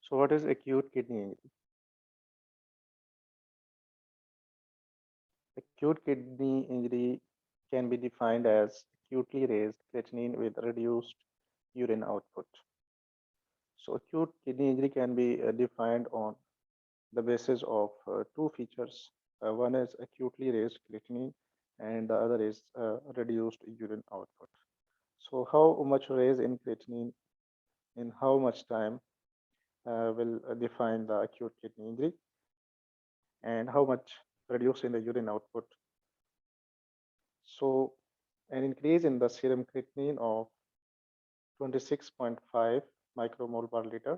So what is acute kidney injury? Acute kidney injury can be defined as acutely raised creatinine with reduced urine output. So acute kidney injury can be defined on the basis of two features. One is acutely raised creatinine and the other is reduced urine output. So how much raise in creatinine in how much time will define the acute kidney injury, and how much reduce in the urine output. So an increase in the serum creatinine of 26.5 micromole per liter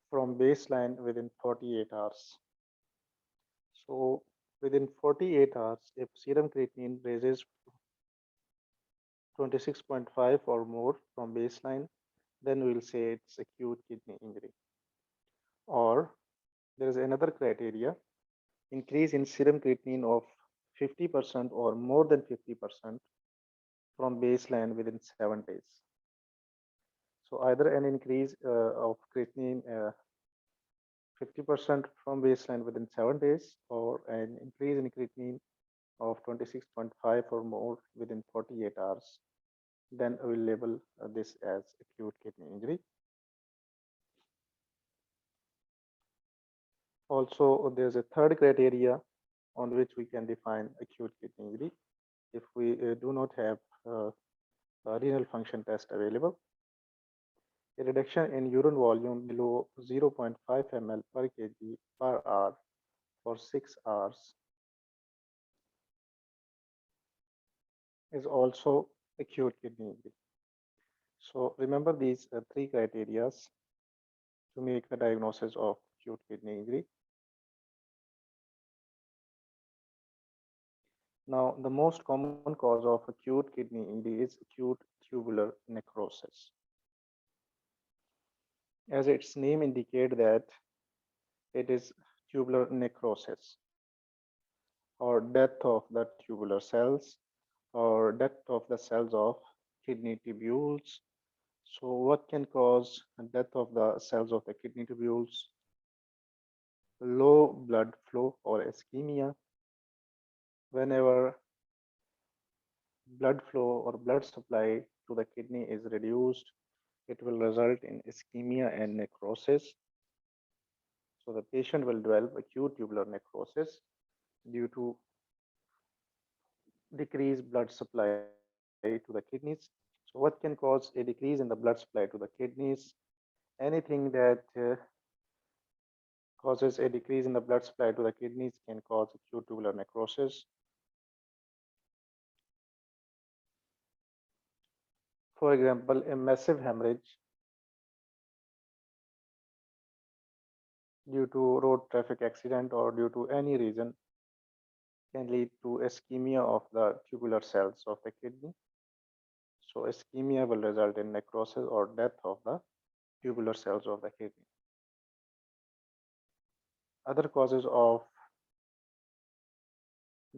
from baseline within 48 hours. So within 48 hours, if serum creatinine raises 26.5 or more from baseline, then we'll say it's acute kidney injury. Or there is another criteria, increase in serum creatinine of 50% or more than 50% from baseline within 7 days. So either an increase of creatinine 50% from baseline within 7 days, or an increase in creatinine of 26.5 or more within 48 hours, then we'll label this as acute kidney injury. Also, there's a third criteria on which we can define acute kidney injury. If we do not have a renal function test available, a reduction in urine volume below 0.5 ml per kg per hour for 6 hours is also acute kidney injury. So remember these three criteria to make the diagnosis of acute kidney injury. Now, the most common cause of acute kidney injury is acute tubular necrosis. As its name indicates that it is tubular necrosis, or death of the tubular cells, or death of the cells of kidney tubules. So what can cause death of the cells of the kidney tubules? Low blood flow or ischemia. Whenever blood flow or blood supply to the kidney is reduced, it will result in ischemia and necrosis. So the patient will develop acute tubular necrosis due to decreased blood supply to the kidneys. So what can cause a decrease in the blood supply to the kidneys? Anything that causes a decrease in the blood supply to the kidneys can cause acute tubular necrosis. For example, a massive hemorrhage due to road traffic accident or due to any reason can lead to ischemia of the tubular cells of the kidney. So ischemia will result in necrosis or death of the tubular cells of the kidney. Other causes of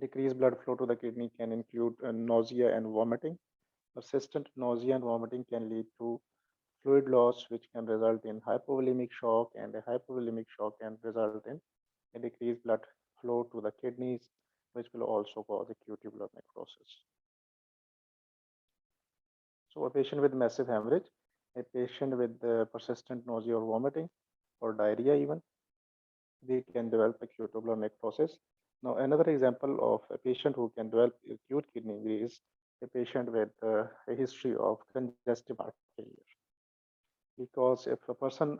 decreased blood flow to the kidney can include nausea and vomiting. Persistent nausea and vomiting can lead to fluid loss, which can result in hypovolemic shock, and a hypovolemic shock can result in a decreased blood flow to the kidneys, which will also cause acute tubular necrosis. So a patient with massive hemorrhage, a patient with persistent nausea or vomiting or diarrhea even, they can develop acute tubular necrosis. Now, another example of a patient who can develop acute kidney injury is a patient with a history of congestive heart failure. Because if a person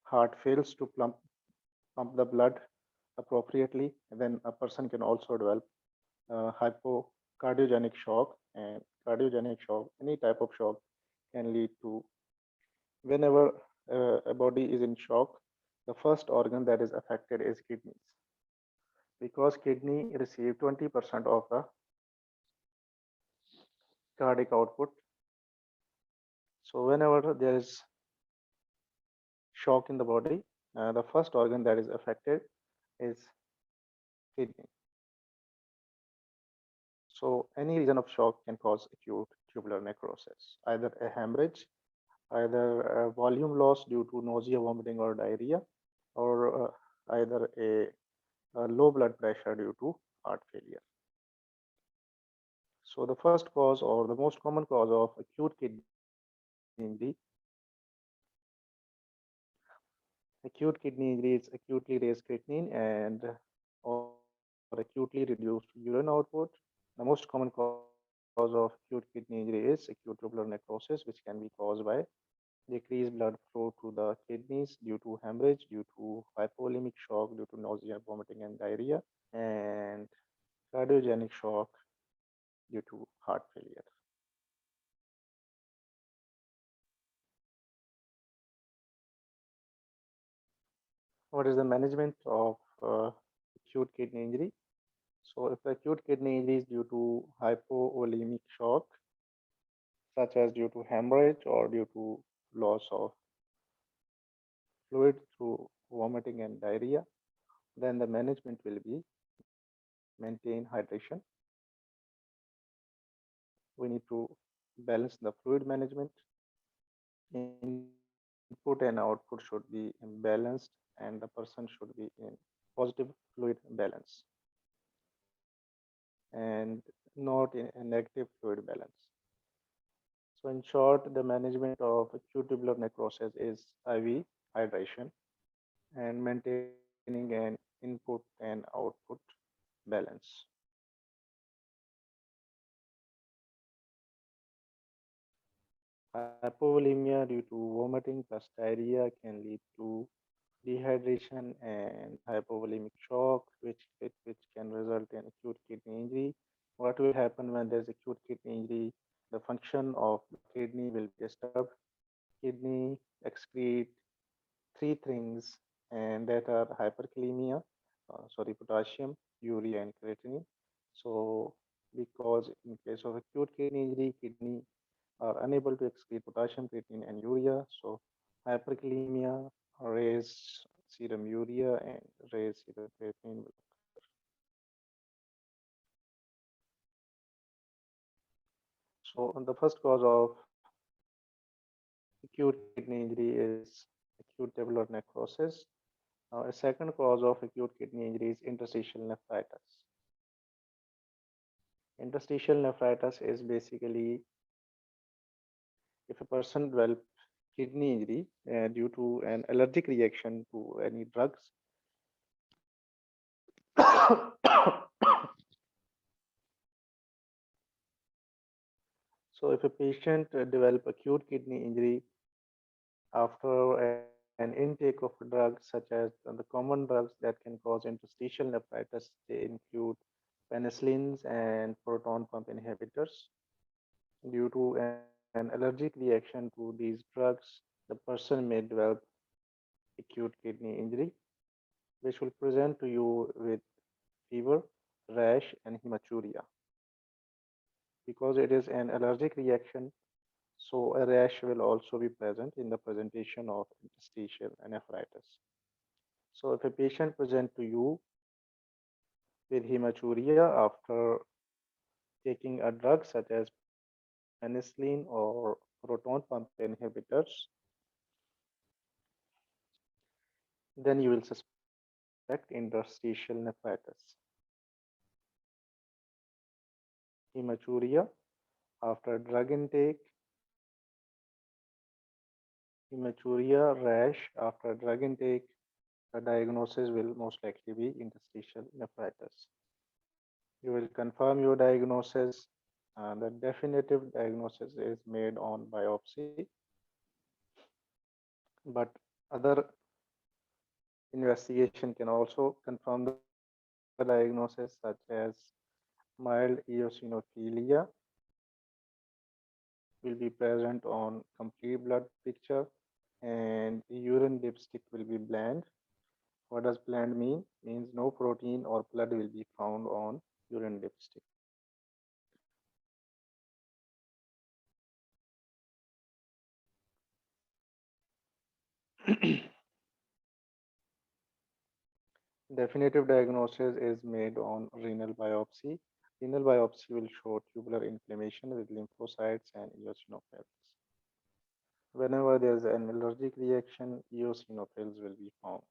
heart fails to pump the blood appropriately, then a person can also develop hypocardiogenic shock, and cardiogenic shock, any type of shock, can lead to, whenever a body is in shock, the first organ that is affected is kidneys, because kidney receive 20% of the cardiac output. So whenever there is shock in the body, the first organ that is affected is kidney. So any region of shock can cause acute tubular necrosis, either a hemorrhage either volume loss due to nausea, vomiting, or diarrhea, or either a low blood pressure due to heart failure. So the first cause or the most common cause of acute kidney injury, acute kidney injury is acutely raised creatinine and or acutely reduced urine output. The most common cause of acute kidney injury is acute tubular necrosis, which can be caused by decreased blood flow to the kidneys due to hemorrhage, due to hypovolemic shock, due to nausea, vomiting, and diarrhea, and cardiogenic shock due to heart failure. What is the management of acute kidney injury? So, if acute kidney injury is due to hypovolemic shock, such as due to hemorrhage or due to loss of fluid through vomiting and diarrhea, then the management will be maintain hydration. We need to balance the fluid management. Input and output should be balanced, and the person should be in positive fluid balance and not in a negative fluid balance. So, in short, the management of acute tubular necrosis is IV hydration and maintaining an input and output balance. Hypovolemia due to vomiting plus diarrhea can lead to dehydration and hypovolemic shock, which can result in acute kidney injury. What will happen when there's acute kidney injury? The function of the kidney will be disturbed. Kidney excrete three things, and that are hyperkalemia, potassium, urea, and creatinine. So, because in case of acute kidney injury, kidney are unable to excrete potassium, creatinine, and urea. So, hyperkalemia, raise serum urea, and raise serum creatinine will occur. So, the first cause of acute kidney injury is acute tubular necrosis. Now, a second cause of acute kidney injury is interstitial nephritis. Interstitial nephritis is basically if a person develops kidney injury due to an allergic reaction to any drugs. So, if a patient develop acute kidney injury after an intake of drugs such as the common drugs that can cause interstitial nephritis, they include penicillins and proton pump inhibitors. Due to an allergic reaction to these drugs, the person may develop acute kidney injury, which will present to you with fever, rash, and hematuria. Because it is an allergic reaction, so a rash will also be present in the presentation of interstitial nephritis. So if a patient present to you with hematuria after taking a drug such as penicillin or proton pump inhibitors, then you will suspect interstitial nephritis. Hematuria after drug intake, hematuria, rash after drug intake, the diagnosis will most likely be interstitial nephritis. You will confirm your diagnosis, and the definitive diagnosis is made on biopsy. But other investigation can also confirm the diagnosis, such as mild eosinophilia will be present on complete blood picture, and urine dipstick will be bland. What does bland mean? Means no protein or blood will be found on urine dipstick. Definitive diagnosis is made on renal biopsy. Renal biopsy will show tubular inflammation with lymphocytes and eosinophils. Whenever there's an allergic reaction, eosinophils will be formed.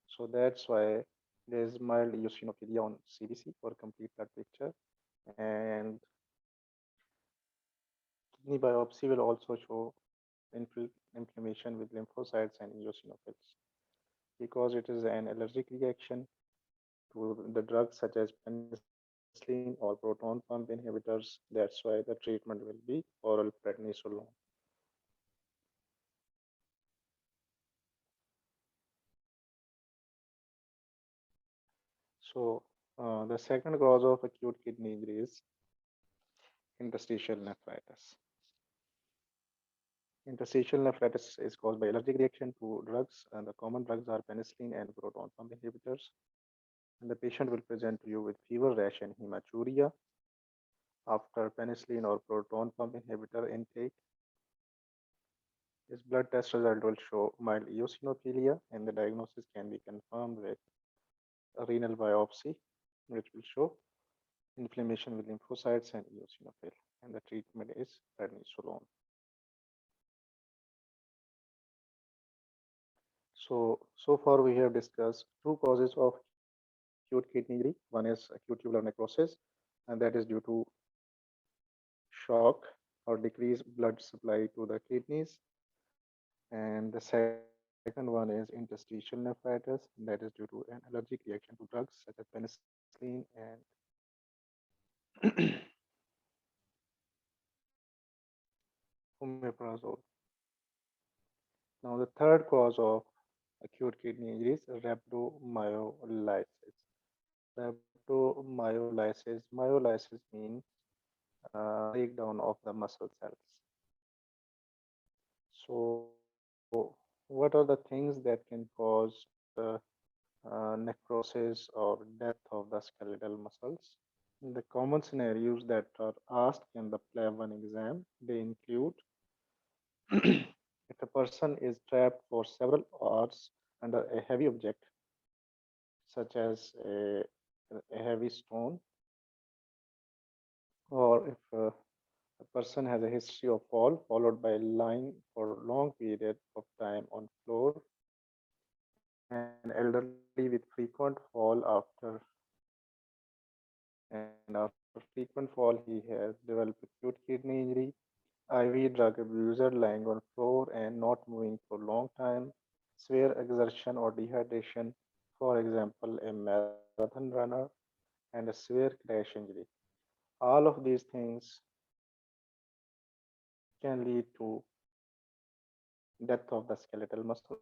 So that's why there's mild eosinophilia on CBC or complete blood picture. And kidney biopsy will also show inflammation with lymphocytes and eosinophils. Because it is an allergic reaction to the drugs such as penicillin or proton pump inhibitors, that's why the treatment will be oral prednisolone. So, the second cause of acute kidney injury is interstitial nephritis. Interstitial nephritis is caused by allergic reaction to drugs, and the common drugs are penicillin and proton pump inhibitors. And the patient will present to you with fever, rash, and hematuria after penicillin or proton pump inhibitor intake. His blood test result will show mild eosinophilia, and the diagnosis can be confirmed with a renal biopsy, which will show inflammation with lymphocytes and eosinophil, and the treatment is prednisolone. So far we have discussed two causes of acute kidney injury. One is acute tubular necrosis, and that is due to shock or decreased blood supply to the kidneys. And the second one is interstitial nephritis, and that is due to an allergic reaction to drugs such as penicillin and omeprazole. Now, the third cause of acute kidney injury is rhabdomyolysis. Rhabdomyolysis means breakdown of the muscle cells. So, what are the things that can cause necrosis or death of the skeletal muscles? The common scenarios that are asked in the Plab 1 exam, they include if a person is trapped for several hours under a heavy object, such as a heavy stone, or if a person has a history of fall followed by lying for a long period of time on floor, an elderly with frequent fall after frequent fall he has developed acute kidney injury, IV drug abuser lying on floor and not moving for long time, severe exertion or dehydration, for example, a marathon runner, and a severe crash injury. All of these things can lead to death of the skeletal muscles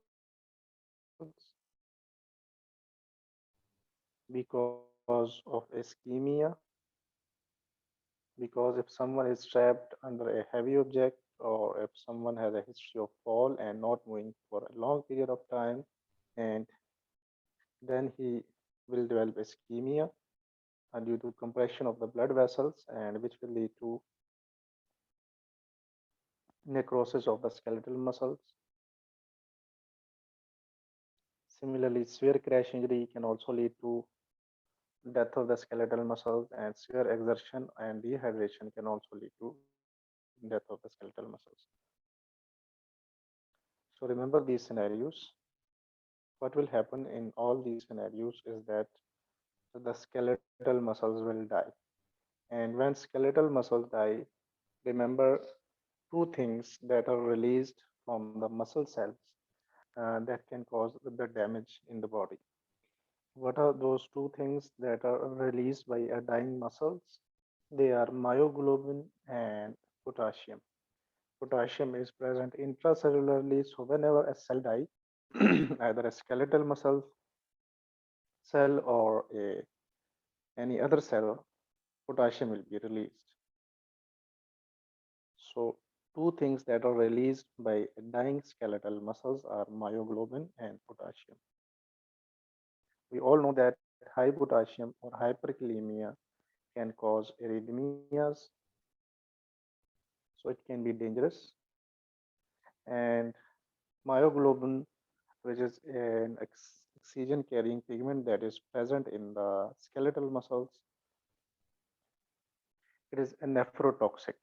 because of ischemia. Because if someone is trapped under a heavy object, or if someone has a history of fall and not moving for a long period of time, and then he will develop ischemia due to compression of the blood vessels, and which will lead to necrosis of the skeletal muscles. Similarly, severe crash injury can also lead to death of the skeletal muscles, and severe exertion and dehydration can also lead to death of the skeletal muscles. So remember these scenarios. What will happen in all these scenarios is that the skeletal muscles will die. And when skeletal muscles die, remember two things that are released from the muscle cells that can cause the damage in the body. What are those two things that are released by a dying muscles? They are myoglobin and potassium. Potassium is present intracellularly, so whenever a cell dies, either a skeletal muscle cell or any other cell, potassium will be released. So, two things that are released by dying skeletal muscles are myoglobin and potassium. We all know that high potassium or hyperkalemia can cause arrhythmias, so it can be dangerous. And myoglobin, which is an oxygen carrying pigment that is present in the skeletal muscles, it is a nephrotoxic.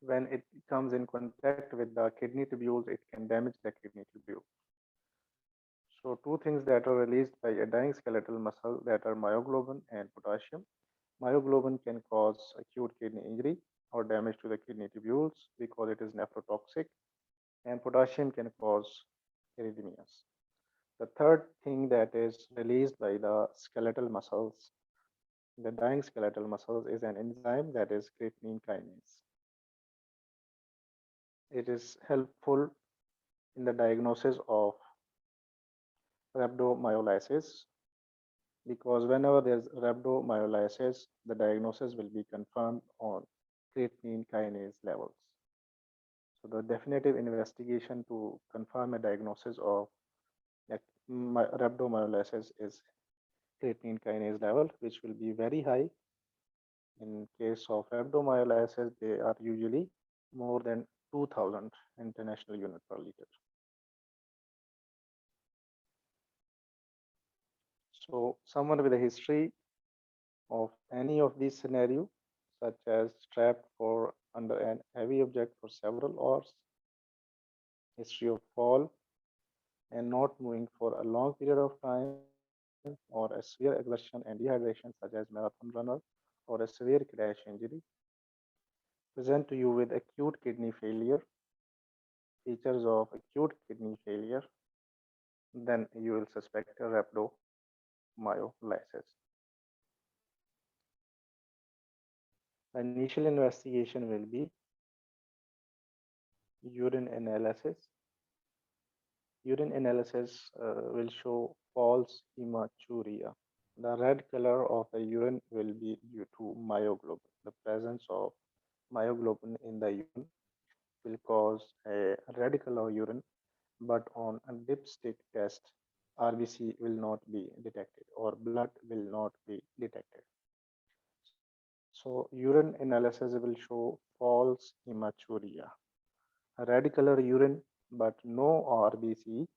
When it comes in contact with the kidney tubules, it can damage the kidney tubule. So two things that are released by a dying skeletal muscle, that are myoglobin and potassium. Myoglobin can cause acute kidney injury or damage to the kidney tubules because it is nephrotoxic, and potassium can cause arrhythmias. The third thing that is released by the skeletal muscles, the dying skeletal muscles, is an enzyme that is creatinine kinase. It is helpful in the diagnosis of rhabdomyolysis because whenever there's rhabdomyolysis, the diagnosis will be confirmed on creatinine kinase levels. So the definitive investigation to confirm a diagnosis of rhabdomyolysis is creatinine kinase level, which will be very high. In case of rhabdomyolysis, they are usually more than 2000 international unit per liter. So someone with a history of any of these scenarios, such as trapped for under an heavy object for several hours, history of fall, and not moving for a long period of time, or a severe exertion and dehydration, such as marathon runner or a severe crash injury, present to you with acute kidney failure, features of acute kidney failure, then you will suspect a rhabdomyolysis. The initial investigation will be urine analysis. Urine analysis will show false hematuria. The red color of the urine will be due to myoglobin. The presence of myoglobin in the urine will cause a red color urine, but on a dipstick test, RBC will not be detected or blood will not be detected. So urine analysis will show false hematuria, a red color urine, but no RBC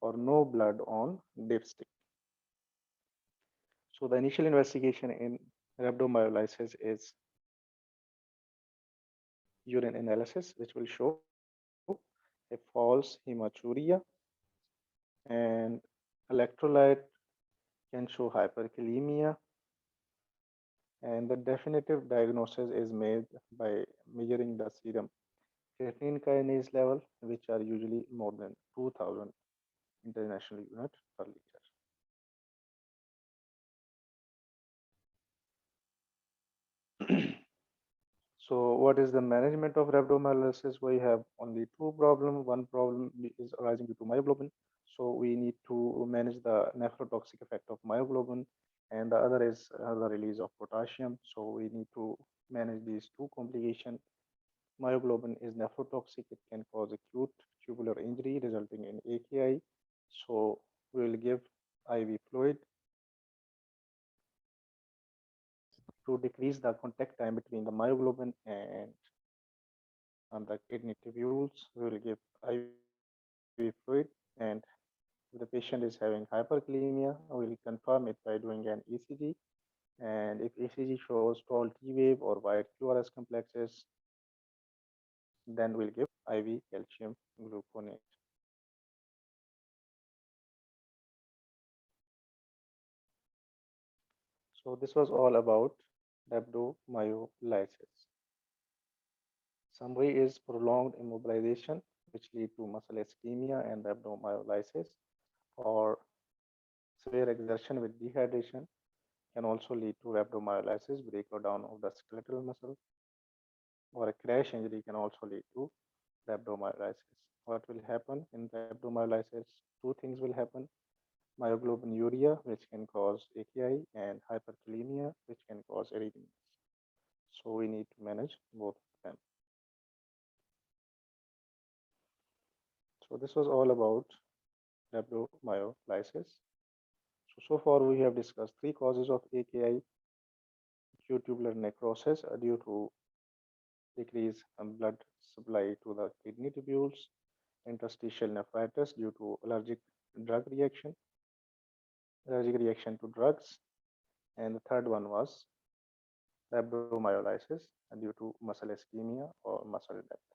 or no blood on dipstick. So the initial investigation in rhabdomyolysis is urine analysis, which will show a false hematuria, and electrolyte can show hyperkalemia, and the definitive diagnosis is made by measuring the serum creatinine kinase level, which are usually more than 2000 international units per liter. So what is the management of rhabdomyolysis? We have only two problems. One problem is arising due to myoglobin. So we need to manage the nephrotoxic effect of myoglobin, and the other is the release of potassium. So we need to manage these two complications. Myoglobin is nephrotoxic. It can cause acute tubular injury resulting in AKI. So we will give IV fluid to decrease the contact time between the myoglobin and the kidney tubules. We will give IV fluid, and if the patient is having hyperkalemia, we will confirm it by doing an ECG. And if ECG shows tall T wave or wide QRS complexes, then we'll give IV calcium gluconate. So this was all about rhabdomyolysis. Summary is prolonged immobilization, which lead to muscle ischemia and rhabdomyolysis, or severe exertion with dehydration can also lead to rhabdomyolysis, breakdown of the skeletal muscle, or a crash injury can also lead to rhabdomyolysis. What will happen in rhabdomyolysis? Two things will happen: myoglobinuria, which can cause AKI, and hyperkalemia, which can cause arrhythmias. So we need to manage both of them. So this was all about rhabdomyolysis. So far we have discussed three causes of AKI: acute tubular necrosis due to decrease blood supply to the kidney tubules, interstitial nephritis due to allergic reaction to drugs, and the third one was rhabdomyolysis due to muscle ischemia or muscle death.